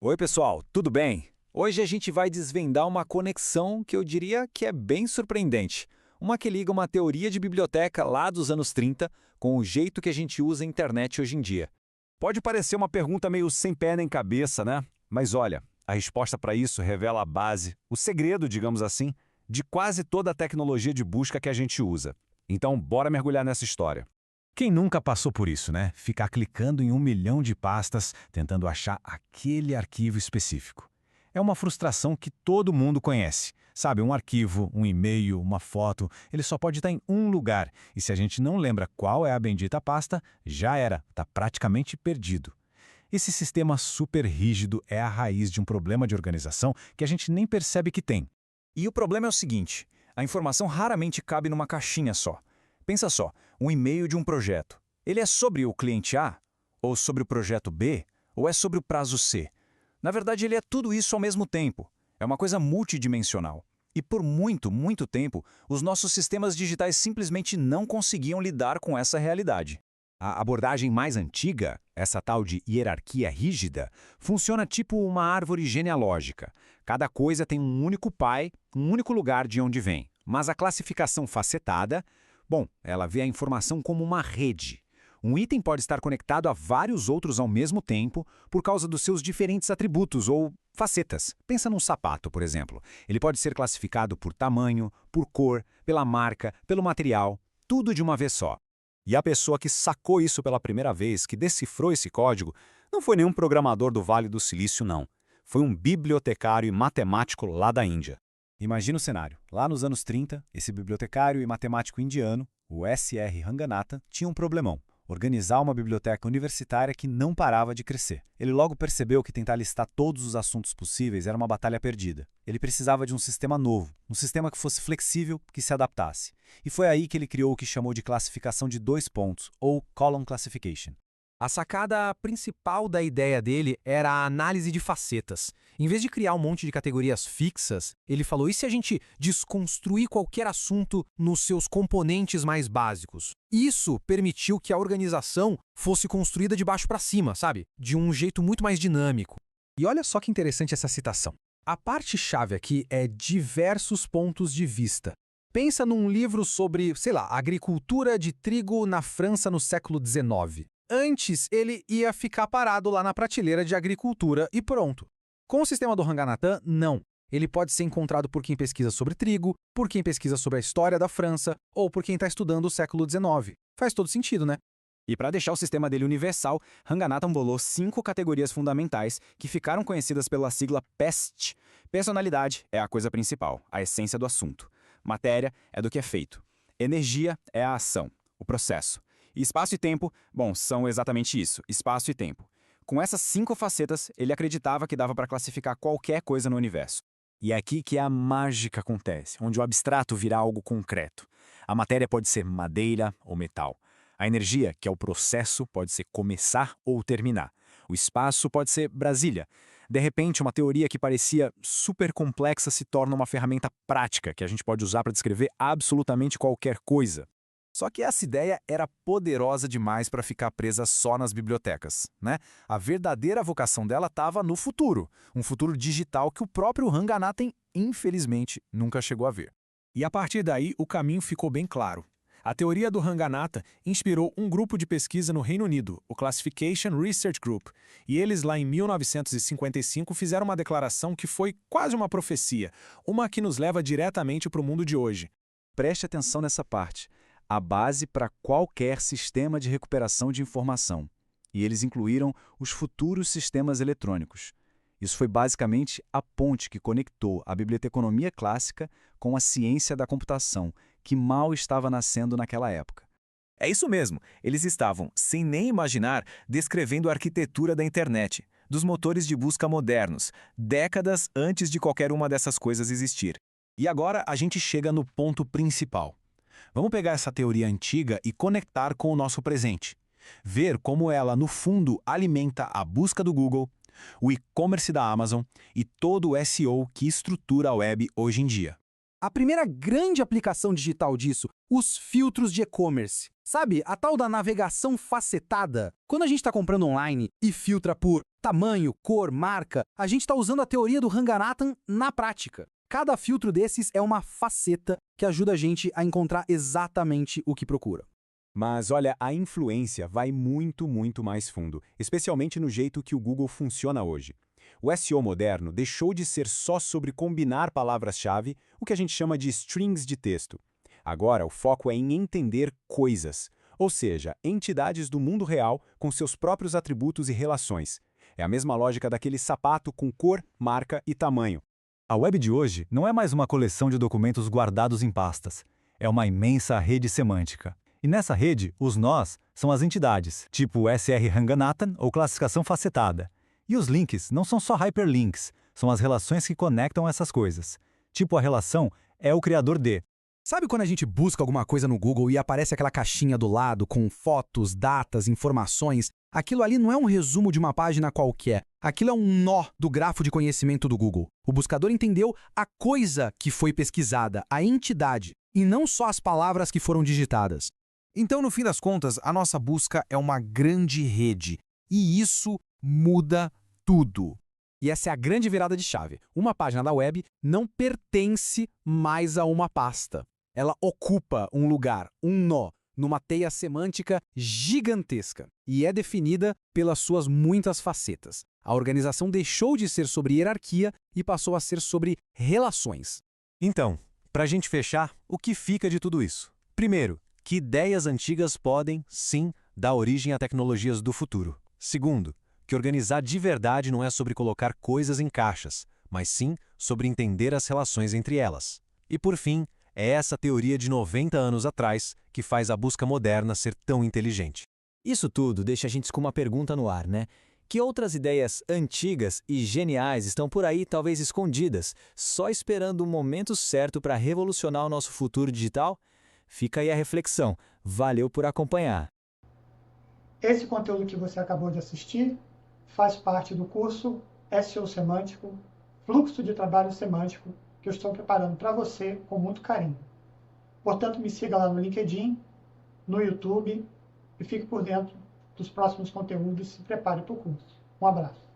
Oi, pessoal, tudo bem? Hoje a gente vai desvendar uma conexão que eu diria que é bem surpreendente. Uma que liga uma teoria de biblioteca lá dos anos 30 com o jeito que a gente usa a internet hoje em dia. Pode parecer uma pergunta meio sem pé nem cabeça, né? Mas olha, a resposta para isso revela a base, o segredo, digamos assim, de quase toda a tecnologia de busca que a gente usa. Então, bora mergulhar nessa história. Quem nunca passou por isso, né? Ficar clicando em 1 milhão de pastas tentando achar aquele arquivo específico. É uma frustração que todo mundo conhece. Sabe, um arquivo, um e-mail, uma foto, ele só pode estar em um lugar. E se a gente não lembra qual é a bendita pasta, já era, está praticamente perdido. Esse sistema super rígido é a raiz de um problema de organização que a gente nem percebe que tem. E o problema é o seguinte: a informação raramente cabe numa caixinha só. Pensa só, um e-mail de um projeto. Ele é sobre o cliente A? Ou sobre o projeto B? Ou é sobre o prazo C? Na verdade, ele é tudo isso ao mesmo tempo. É uma coisa multidimensional. E por muito, muito tempo, os nossos sistemas digitais simplesmente não conseguiam lidar com essa realidade. A abordagem mais antiga, essa tal de hierarquia rígida, funciona tipo uma árvore genealógica. Cada coisa tem um único pai, um único lugar de onde vem. Mas a classificação facetada, bom, ela vê a informação como uma rede. Um item pode estar conectado a vários outros ao mesmo tempo por causa dos seus diferentes atributos ou facetas. Pensa num sapato, por exemplo. Ele pode ser classificado por tamanho, por cor, pela marca, pelo material, tudo de uma vez só. E a pessoa que sacou isso pela primeira vez, que decifrou esse código, não foi nenhum programador do Vale do Silício, não. Foi um bibliotecário e matemático lá da Índia. Imagina o cenário. Lá nos anos 30, esse bibliotecário e matemático indiano, o S.R. Ranganathan, tinha um problemão: organizar uma biblioteca universitária que não parava de crescer. Ele logo percebeu que tentar listar todos os assuntos possíveis era uma batalha perdida. Ele precisava de um sistema novo, um sistema que fosse flexível, que se adaptasse. E foi aí que ele criou o que chamou de classificação de 2 pontos, ou Column Classification. A sacada principal da ideia dele era a análise de facetas. Em vez de criar um monte de categorias fixas, ele falou: e se a gente desconstruir qualquer assunto nos seus componentes mais básicos? Isso permitiu que a organização fosse construída de baixo para cima, sabe? De um jeito muito mais dinâmico. E olha só que interessante essa citação. A parte-chave aqui é diversos pontos de vista. Pensa num livro sobre, sei lá, agricultura de trigo na França no século XIX. Antes, ele ia ficar parado lá na prateleira de agricultura e pronto. Com o sistema do Ranganathan, não. Ele pode ser encontrado por quem pesquisa sobre trigo, por quem pesquisa sobre a história da França ou por quem está estudando o século XIX. Faz todo sentido, né? E para deixar o sistema dele universal, Ranganathan bolou 5 categorias fundamentais que ficaram conhecidas pela sigla PEST. Personalidade é a coisa principal, a essência do assunto. Matéria é do que é feito. Energia é a ação, o processo. E espaço e tempo, bom, são exatamente isso, espaço e tempo. Com essas 5 facetas, ele acreditava que dava para classificar qualquer coisa no universo. E é aqui que a mágica acontece, onde o abstrato vira algo concreto. A matéria pode ser madeira ou metal. A energia, que é o processo, pode ser começar ou terminar. O espaço pode ser Brasília. De repente, uma teoria que parecia super complexa se torna uma ferramenta prática que a gente pode usar para descrever absolutamente qualquer coisa. Só que essa ideia era poderosa demais para ficar presa só nas bibliotecas, né? A verdadeira vocação dela estava no futuro, um futuro digital que o próprio Ranganathan, infelizmente, nunca chegou a ver. E a partir daí, o caminho ficou bem claro. A teoria do Ranganathan inspirou um grupo de pesquisa no Reino Unido, o Classification Research Group, e eles lá em 1955 fizeram uma declaração que foi quase uma profecia, uma que nos leva diretamente para o mundo de hoje. Preste atenção nessa parte. A base para qualquer sistema de recuperação de informação. E eles incluíram os futuros sistemas eletrônicos. Isso foi basicamente a ponte que conectou a biblioteconomia clássica com a ciência da computação, que mal estava nascendo naquela época. É isso mesmo, eles estavam, sem nem imaginar, descrevendo a arquitetura da internet, dos motores de busca modernos, décadas antes de qualquer uma dessas coisas existir. E agora a gente chega no ponto principal. Vamos pegar essa teoria antiga e conectar com o nosso presente. Ver como ela, no fundo, alimenta a busca do Google, o e-commerce da Amazon e todo o SEO que estrutura a web hoje em dia. A primeira grande aplicação digital disso, os filtros de e-commerce. Sabe, a tal da navegação facetada? Quando a gente está comprando online e filtra por tamanho, cor, marca, a gente está usando a teoria do Ranganathan na prática. Cada filtro desses é uma faceta que ajuda a gente a encontrar exatamente o que procura. Mas olha, a influência vai muito, muito mais fundo, especialmente no jeito que o Google funciona hoje. O SEO moderno deixou de ser só sobre combinar palavras-chave, o que a gente chama de strings de texto. Agora, o foco é em entender coisas, ou seja, entidades do mundo real com seus próprios atributos e relações. É a mesma lógica daquele sapato com cor, marca e tamanho. A web de hoje não é mais uma coleção de documentos guardados em pastas. É uma imensa rede semântica. E nessa rede, os nós são as entidades, tipo SR Ranganathan ou classificação facetada. E os links não são só hyperlinks, são as relações que conectam essas coisas. Tipo, a relação é o criador de. Sabe quando a gente busca alguma coisa no Google e aparece aquela caixinha do lado com fotos, datas, informações? Aquilo ali não é um resumo de uma página qualquer. Aquilo é um nó do grafo de conhecimento do Google. O buscador entendeu a coisa que foi pesquisada, a entidade, e não só as palavras que foram digitadas. Então, no fim das contas, a nossa busca é uma grande rede. E isso muda tudo. E essa é a grande virada de chave. Uma página da web não pertence mais a uma pasta. Ela ocupa um lugar, um nó, numa teia semântica gigantesca e é definida pelas suas muitas facetas. A organização deixou de ser sobre hierarquia e passou a ser sobre relações. Então, para a gente fechar, o que fica de tudo isso? Primeiro, que ideias antigas podem, sim, dar origem a tecnologias do futuro. Segundo, que organizar de verdade não é sobre colocar coisas em caixas, mas sim sobre entender as relações entre elas. E por fim, é essa teoria de 90 anos atrás que faz a busca moderna ser tão inteligente. Isso tudo deixa a gente com uma pergunta no ar, né? Que outras ideias antigas e geniais estão por aí, talvez escondidas, só esperando o momento certo para revolucionar o nosso futuro digital? Fica aí a reflexão. Valeu por acompanhar. Esse conteúdo que você acabou de assistir faz parte do curso SEO Semântico, Fluxo de Trabalho Semântico, que eu estou preparando para você com muito carinho. Portanto, me siga lá no LinkedIn, no YouTube e fique por dentro dos próximos conteúdos e se prepare para o curso. Um abraço.